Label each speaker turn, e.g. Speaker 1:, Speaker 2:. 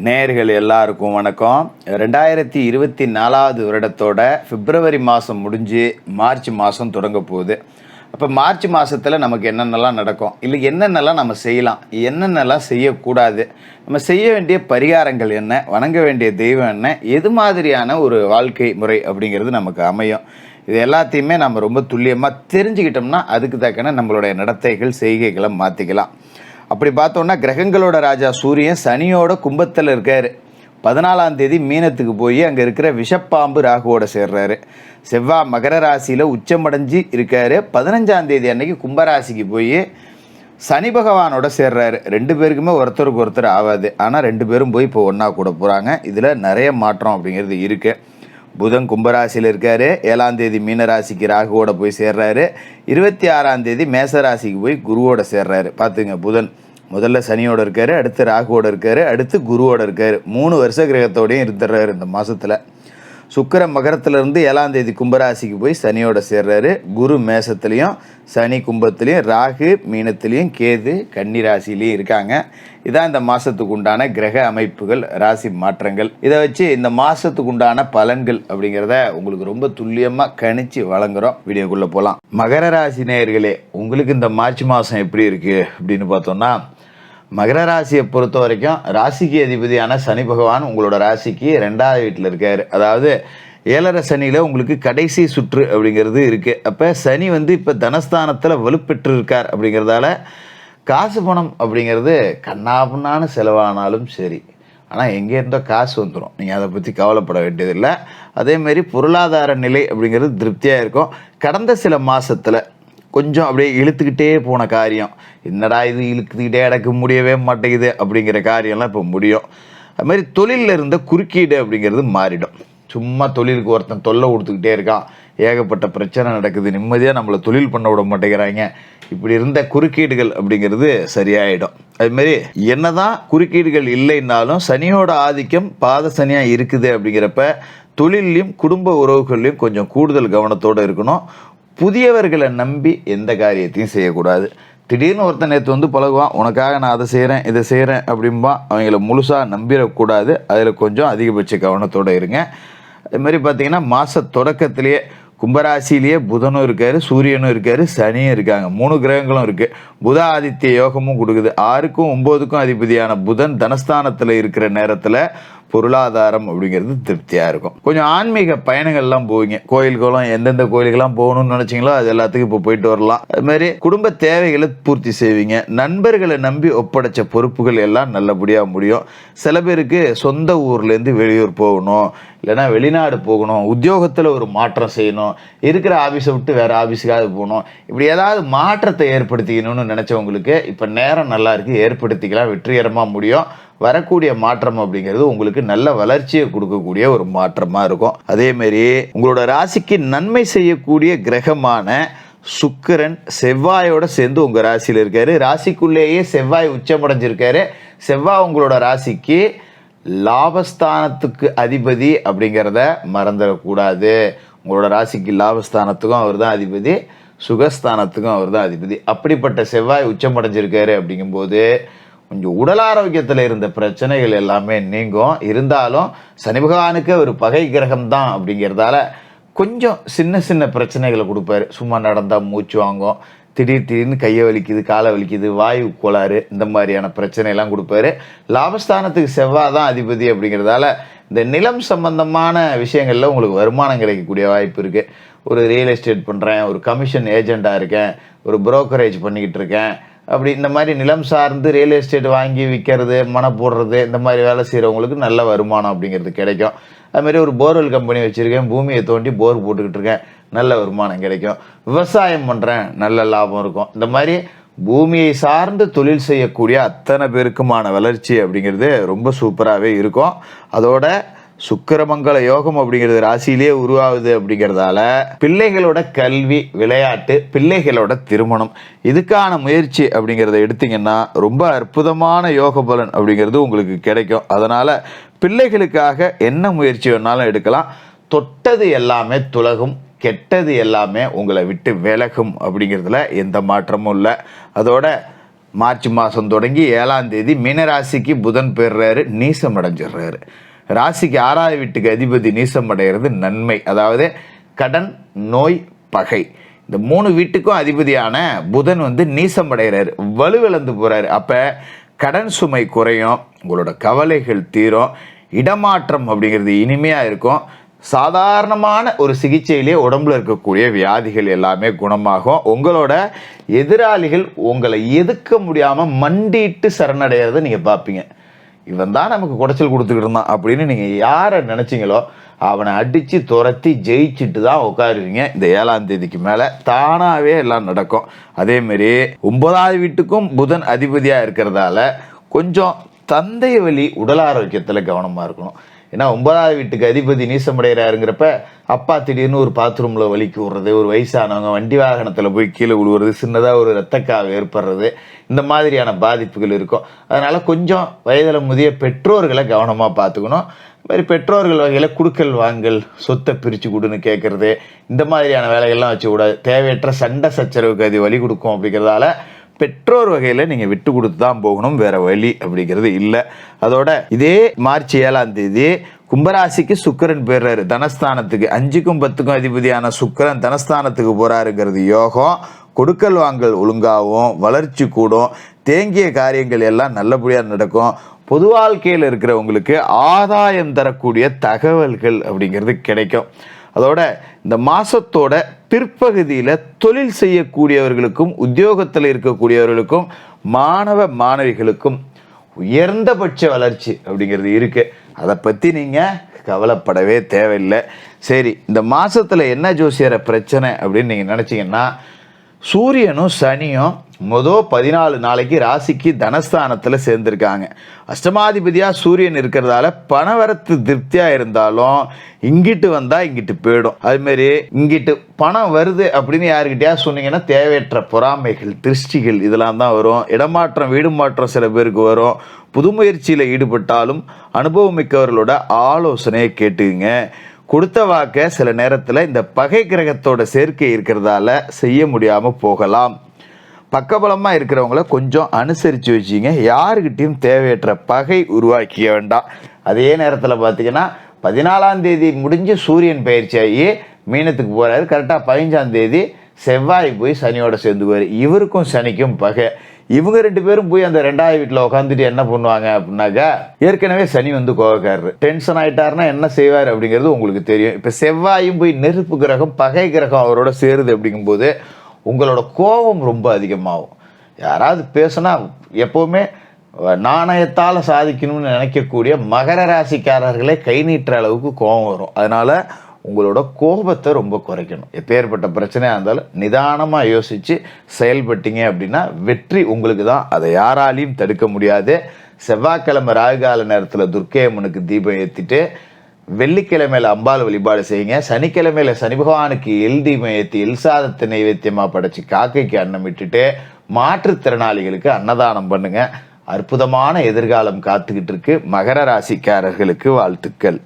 Speaker 1: நேயர்கள் எல்லாருக்கும் வணக்கம். 2024வது வருடத்தோட பிப்ரவரி மாதம் முடிஞ்சு மார்ச் மாதம் தொடங்க போகுது. அப்போ மார்ச் மாதத்தில் நமக்கு என்னென்னலாம் நடக்கும், இல்லை என்னென்னலாம் நம்ம செய்யலாம், என்னென்னலாம் செய்யக்கூடாது, நம்ம செய்ய வேண்டிய பரிகாரங்கள் என்ன, வணங்க வேண்டிய தெய்வம் என்ன, எது மாதிரியான ஒரு வாழ்க்கை முறை அப்படிங்கிறது நமக்கு அமையும். இது எல்லாத்தையுமே நம்ம ரொம்ப துல்லியமாக தெரிஞ்சுக்கிட்டோம்னா அதுக்கு தக்கன நம்மளுடைய நடத்தைகள் செய்கைகளை மாற்றிக்கலாம். அப்படி பார்த்தோன்னா கிரகங்களோட ராஜா சூரியன் சனியோட கும்பத்தில் இருக்கார். 14ஆம் தேதி மீனத்துக்கு போய் அங்கே இருக்கிற விஷப்பாம்பு ராகுவோட சேர்றாரு. செவ்வாய் மகர ராசியில் உச்சமடைஞ்சு இருக்கார். 15ஆம் தேதி அன்னைக்கு கும்பராசிக்கு போய் சனி பகவானோட சேர்றாரு. 2 பேருக்குமே ஒருத்தருக்கு ஒருத்தர் ஆகாது. ஆனால் 2 பேரும் போய் இப்போ ஒன்றா கூட போகிறாங்க. இதில் நிறைய மாற்றம் அப்படிங்கிறது இருக்குது. புதன் கும்பராசியில் இருக்கார். 7ஆம் தேதி மீனராசிக்கு ராகுவோட போய் சேர்றாரு. 26ஆம் தேதி மேசராசிக்கு போய் குருவோட சேர்றாரு. பார்த்துங்க, புதன் முதல்ல சனியோட இருக்கார், அடுத்து ராகுவோட இருக்கார், அடுத்து குருவோட இருக்கார். 3 வருஷ கிரகத்தோடையும் இருந்துடுறாரு இந்த மாதத்தில். சுக்கிரன் மகரத்திலிருந்து 7ஆம் தேதி கும்பராசிக்கு போய் சனியோட சேர்றாரு. குரு மேசத்துலேயும் சனி கும்பத்துலேயும் ராகு மீனத்துலேயும் கேது கன்னிராசிலையும் இருக்காங்க. இதான் இந்த மாதத்துக்கு உண்டான கிரக அமைப்புகள், ராசி மாற்றங்கள். இதை வச்சு இந்த மாதத்துக்கு உண்டான பலன்கள் அப்படிங்கிறத உங்களுக்கு ரொம்ப துல்லியமாக கணிச்சு வழங்குகிறோம். வீடியோக்குள்ளே போகலாம். மகர ராசி நேயர்களே, உங்களுக்கு இந்த மார்ச் மாதம் எப்படி இருக்குது அப்படின்னு பார்த்தோம்னா, மகர ராசியை பொறுத்த வரைக்கும் ராசிக்கு அதிபதியான சனி பகவான் உங்களோட ராசிக்கு 2ஆவது வீட்டில் இருக்கார். அதாவது 7.5 சனியில் உங்களுக்கு கடைசி சுற்று அப்படிங்கிறது இருக்குது. அப்போ சனி இப்போ தனஸ்தானத்தில் வலுப்பெற்று இருக்கார். அப்படிங்கிறதால காசு பணம் அப்படிங்கிறது கண்ணாபுண்ணான செலவானாலும் சரி, ஆனால் எங்கேருந்தோ காசு வந்துடும். நீங்கள் அதை பற்றி கவலைப்பட வேண்டியதில்லை. அதேமாரி பொருளாதார நிலை அப்படிங்கிறது திருப்தியாக இருக்கும். கடந்த சில மாதத்தில் கொஞ்சம் அப்படியே இழுத்துக்கிட்டே போன காரியம், என்னடா இது இழுத்துக்கிட்டே அடக்க முடியவே மாட்டேங்குது அப்படிங்கிற காரியம்லாம் இப்போ முடியும். அதுமாதிரி தொழிலில் இருந்த குறுக்கீடு அப்படிங்கிறது மாறிடும். சும்மா தொழிலுக்கு ஒருத்தன் தொல்லை கொடுத்துக்கிட்டே இருக்கான், ஏகப்பட்ட பிரச்சனை நடக்குது, நிம்மதியாக நம்மளை தொழில் பண்ண விட மாட்டேங்கிறாங்க, இப்படி இருந்த குறுக்கீடுகள் அப்படிங்கிறது சரியாயிடும். அதுமாரி என்னதான் குறுக்கீடுகள் இல்லைன்னாலும் சனியோட ஆதிக்கம் பாத சனியாக இருக்குது. அப்படிங்கிறப்ப தொழிலையும் குடும்ப உறவுகள்லையும் கொஞ்சம் கூடுதல் கவனத்தோடு இருக்கணும். புதியவர்களை நம்பி எந்த காரியத்தையும் செய்யக்கூடாது. திடீர்னு ஒருத்தன் நேற்று பழகுவான், உனக்காக நான் அதை செய்கிறேன் இதை செய்கிறேன் அப்படின்பா. அவங்கள முழுசாக நம்பிடக்கூடாது. அதில் கொஞ்சம் அதிகபட்ச கவனத்தோடு இருங்க. அதுமாதிரி பார்த்திங்கன்னா மாத தொடக்கத்திலேயே கும்பராசிலேயே புதனும் இருக்கார், சூரியனும் இருக்கார், சனியும் இருக்காங்க. 3 கிரகங்களும் இருக்குது. புத ஆதித்ய யோகமும் கொடுக்குது. 6க்கும் 9க்கும் அதிபதியான புதன் தனஸ்தானத்தில் இருக்கிற நேரத்தில் பொருளாதாரம் அப்படிங்கிறது திருப்தியாக இருக்கும். கொஞ்சம் ஆன்மீக பயணங்கள்லாம் போவீங்க. கோயில்களும் எந்தெந்த கோயிலுக்கெல்லாம் போகணும்னு நினச்சிங்களோ அது எல்லாத்துக்கும் இப்போ போயிட்டு வரலாம். அதுமாதிரி குடும்ப தேவைகளை பூர்த்தி செய்வீங்க. நண்பர்களை நம்பி ஒப்படைச்ச பொறுப்புகள் எல்லாம் நல்லபடியாக முடியும். சில பேருக்கு சொந்த ஊர்லேருந்து வெளியூர் போகணும், இல்லைனா வெளிநாடு போகணும், உத்தியோகத்தில் ஒரு மாற்றம் செய்யணும், இருக்கிற ஆஃபீஸை விட்டு வேறு ஆஃபீஸுக்காக போகணும், இப்படி ஏதாவது மாற்றத்தை ஏற்படுத்திக்கணும்னு நினச்சவங்களுக்கு இப்போ நேரம் நல்லா இருக்குது, ஏற்படுத்திக்கலாம், வெற்றிகரமாக முடியும். வரக்கூடிய மாற்றம் அப்படிங்கிறது உங்களுக்கு நல்ல வளர்ச்சியை கொடுக்கக்கூடிய ஒரு மாற்றமாக இருக்கும். அதேமாரி உங்களோட ராசிக்கு நன்மை செய்யக்கூடிய கிரகமான சுக்கிரன் செவ்வாயோட சேர்ந்து உங்கள் ராசியில் இருக்காரு. ராசிக்குள்ளேயே செவ்வாய் உச்சமடைஞ்சிருக்காரு. செவ்வாய் உங்களோட ராசிக்கு லாபஸ்தானத்துக்கு அதிபதி அப்படிங்கிறத மறந்துடக்கூடாது. உங்களோட ராசிக்கு லாபஸ்தானத்துக்கும் அவர் தான் அதிபதி, சுகஸ்தானத்துக்கும் அவர் தான் அதிபதி. அப்படிப்பட்ட செவ்வாய் உச்சமடைஞ்சிருக்காரு. அப்படிங்கும்போது கொஞ்சம் உடல் ஆரோக்கியத்தில் இருந்த பிரச்சனைகள் எல்லாமே நீங்கும். இருந்தாலும் சனி பகவானுக்கு ஒரு பகை கிரகம் தான் அப்படிங்கிறதால கொஞ்சம் சின்ன சின்ன பிரச்சனைகளை கொடுப்பாரு. சும்மா நடந்தால் மூச்சு வாங்கும், திடீர்னு கையை வலிக்குது, காலை வலிக்குது, வாயு கோளாறு, இந்த மாதிரியான பிரச்சனையெல்லாம் கொடுப்பாரு. லாபஸ்தானத்துக்கு செவ்வாய் தான் அதிபதி அப்படிங்கிறதால இந்த நிலம் சம்பந்தமான விஷயங்களில் உங்களுக்கு வருமானம் கிடைக்கக்கூடிய வாய்ப்பு இருக்குது. ஒரு ரியல் எஸ்டேட் பண்ணுறேன், ஒரு கமிஷன் ஏஜெண்டாக இருக்கேன், ஒரு புரோக்கரேஜ் பண்ணிக்கிட்டு இருக்கேன், அப்படி இந்த மாதிரி நிலம் சார்ந்து ரியல் எஸ்டேட் வாங்கி விற்கிறது, மனை போடுறது, இந்த மாதிரி வேலை செய்கிறவங்களுக்கு நல்ல வருமானம் அப்படிங்கிறது கிடைக்கும். அதுமாதிரி ஒரு போர்வெல் கம்பெனி வச்சுருக்கேன், பூமியை தோண்டி போர் போட்டுக்கிட்டு இருக்கேன், நல்ல வருமானம் கிடைக்கும். விவசாயம் பண்ணுறேன், நல்ல லாபம் இருக்கும். இந்த மாதிரி பூமியை சார்ந்து தொழில் செய்யக்கூடிய அத்தனை பேருக்குமான வளர்ச்சி அப்படிங்கிறது ரொம்ப சூப்பராகவே இருக்கும். அதோட சுக்கிரமங்கல யோகம் அப்படிங்கிறது ராசியிலேயே உருவாகுது. அப்படிங்கிறதால பிள்ளைகளோட கல்வி, விளையாட்டு, பிள்ளைகளோட திருமணம், இதுக்கான முயற்சி அப்படிங்கிறத எடுத்தீங்கன்னா ரொம்ப அற்புதமான யோக பலன் அப்படிங்கிறது உங்களுக்கு கிடைக்கும். அதனால் பிள்ளைகளுக்காக என்ன முயற்சி வேணாலும் எடுக்கலாம். தொட்டது எல்லாமே துலகும், கெட்டது எல்லாமே உங்களை விட்டு விலகும் அப்படிங்கிறதுல எந்த மாற்றமும் இல்லை. அதோட மார்ச் மாதம் தொடங்கி 7ஆம் தேதி மீனராசிக்கு புதன் பெறுறாரு, நீசம் அடைஞ்சிடுறாரு. ராசிக்கு 6ஆவது வீட்டுக்கு அதிபதி நீசம் அடைகிறது நன்மை. அதாவது கடன், நோய், பகை, இந்த 3 வீட்டுக்கும் அதிபதியான புதன் நீசம் அடைகிறாரு, வலுவிழந்து போகிறாரு. அப்போ கடன் சுமை குறையும், உங்களோட கவலைகள் தீரும், இடமாற்றம் அப்படிங்கிறது இனிமையாக இருக்கும். சாதாரணமான ஒரு சிகிச்சையிலே உடம்புல இருக்கக்கூடிய வியாதிகள் எல்லாமே குணமாகும். உங்களோட எதிராளிகள் உங்களை எதுக்க முடியாமல் மண்டிட்டு சரணடைகிறத நீங்கள் பார்ப்பீங்க. இவன் தான் நமக்கு குடைச்சல் கொடுத்துக்கிட்டு இருந்தான் அப்படின்னு நீங்கள் யாரை நினச்சிங்களோ அவனை அடித்து துரத்தி ஜெயிச்சுட்டு தான் உட்காருவீங்க. இந்த 7ஆம் தேதிக்கு மேலே தானாகவே எல்லாம் நடக்கும். அதேமாரி 9ஆவது வீட்டுக்கும் புதன் அதிபதியாக இருக்கிறதால கொஞ்சம் தந்தை வழி உடல் ஆரோக்கியத்தில் கவனமாக இருக்கணும். ஏன்னா 9ஆவது வீட்டுக்கு அதிபதி நீசமடைகிறாருங்கிறப்ப அப்பா திடீர்னு ஒரு பாத்ரூமில் வலிக்கு விடுறது, ஒரு வயசானவங்க வண்டி வாகனத்தில் போய் கீழே விழுவுறது, சின்னதாக ஒரு இரத்தக்காவு ஏற்படுறது, இந்த மாதிரியான பாதிப்புகள் இருக்கும். அதனால் கொஞ்சம் வயதில் முதிய பெற்றோர்களை கவனமாக பார்த்துக்கணும். இது மாதிரி பெற்றோர்கள் வகையில் குடுக்கல் வாங்கல், சொத்தை பிரித்து கொடுன்னு கேட்குறது, இந்த மாதிரியான வேலைகள்லாம் வச்சுக்கூடாது. தேவையற்ற சண்டை சச்சரவுக்கு அது வழி கொடுக்கும். அப்படிங்கிறதால பெற்றோர் வகையில் நீங்கள் விட்டு கொடுத்து தான் போகணும், வேற வழி அப்படிங்கிறது இல்லை. அதோட இதே மார்ச் 7ஆம் தேதி கும்பராசிக்கு சுக்கிரன் பெறாரு தனஸ்தானத்துக்கு. 5க்கும் 10க்கும் அதிபதியான சுக்கிரன் தனஸ்தானத்துக்கு போறாருங்கிறது யோகம். கொடுக்கல் வாங்கல் ஒழுங்காகவும், வளர்ச்சி கூடும், தேங்கிய காரியங்கள் எல்லாம் நல்லபடியாக நடக்கும். பொது வாழ்க்கையில் இருக்கிறவங்களுக்கு ஆதாயம் தரக்கூடிய தகவல்கள் அப்படிங்கிறது கிடைக்கும். அதோட இந்த மாதத்தோட பிற்பகுதியில் தொழில் செய்யக்கூடியவர்களுக்கும், உத்தியோகத்தில் இருக்கக்கூடியவர்களுக்கும், மாணவ மாணவிகளுக்கும் உயர்ந்தபட்ச வளர்ச்சி அப்படிங்கிறது இருக்குது. அதை பற்றி நீங்கள் கவலைப்படவே தேவையில்லை. சரி, இந்த மாதத்தில் என்ன ஜோசியர பிரச்சனை அப்படின்னு நீங்கள் நினச்சிங்கன்னா, சூரியனும் சனியும் 14 நாளைக்கு ராசிக்கு தனஸ்தானத்தில் சேர்ந்துருக்காங்க. அஷ்டமாதிபதியாக சூரியன் இருக்கிறதால பணவரத்து திருப்தியாக இருந்தாலும் இங்கிட்டு வந்தால் இங்கிட்டு போயிடும். அதுமாரி இங்கிட்டு பணம் வருது அப்படின்னு யாருக்கிட்டையா சொன்னீங்கன்னா தேவையற்ற பொறாமைகள், திருஷ்டிகள் இதெல்லாம் தான் வரும். இடமாற்றம், வீடு மாற்றம் சில பேருக்கு வரும். புது முயற்சியில் ஈடுபட்டாலும் அனுபவமிக்கவர்களோட ஆலோசனையை கேட்டுங்க. கொடுத்த வாக்க சில நேரத்தில் இந்த பகை கிரகத்தோட சேர்க்கை இருக்கிறதால செய்ய முடியாமல் போகலாம். பக்கபலமாக இருக்கிறவங்கள கொஞ்சம் அனுசரித்து வச்சிங்க. யாருக்கிட்டையும் தேவையற்ற பகை உருவாக்கிய வேண்டாம். அதே நேரத்தில் பார்த்தீங்கன்னா 14ஆம் தேதி முடிஞ்சு சூரியன் பயிற்சியாகி மீனத்துக்கு போகிறாரு. கரெக்டாக 15ஆம் தேதி செவ்வாய் போய் சனியோட சேர்ந்துக்குவார். இவருக்கும் சனிக்கும் பகை. இவங்க 2 பேரும் போய் அந்த 2ஆவது வீட்டில் உட்காந்துட்டு என்ன பண்ணுவாங்க அப்படின்னாக்கா, ஏற்கனவே சனி கோவக்காரரு, டென்ஷன் ஆகிட்டாருன்னா என்ன செய்வார் அப்படிங்கிறது உங்களுக்கு தெரியும். இப்போ செவ்வாயும் போய் நெருப்பு கிரகம், பகை கிரகம் அவரோட சேருது அப்படிங்கும்போது உங்களோட கோபம் ரொம்ப அதிகமாகும். யாராவது பேசுனா எப்போவுமே நாணயத்தால் சாதிக்கணும்னு நினைக்கக்கூடிய மகர ராசிக்காரர்களே கை நீட்டுற அளவுக்கு கோபம் வரும். அதனால் உங்களோட கோபத்தை ரொம்ப குறைக்கணும். எப்பேற்பட்ட பிரச்சனையாக இருந்தாலும் நிதானமாக யோசித்து செயல்பட்டீங்க அப்படின்னா வெற்றி உங்களுக்கு தான். அதை யாராலையும் தடுக்க முடியாது. செவ்வாய்க்கிழமை ராகுகால நேரத்தில் துர்க்கை அம்மனுக்கு தீபம் ஏற்றிட்டு, வெள்ளிக்கிழமையில் அம்பாள் வழிபாடு செய்யுங்க. சனிக்கிழமையில் சனி பகவானுக்கு எல் தீபம் ஏற்றி எல் சாதத்தை நைவேத்தியமாக படைச்சி காக்கைக்கு அன்னம் விட்டுட்டு மாற்றுத்திறனாளிகளுக்கு அன்னதானம் பண்ணுங்க. அற்புதமான எதிர்காலம் காத்துக்கிட்டு இருக்கு. மகர ராசிக்காரர்களுக்கு வாழ்த்துக்கள்.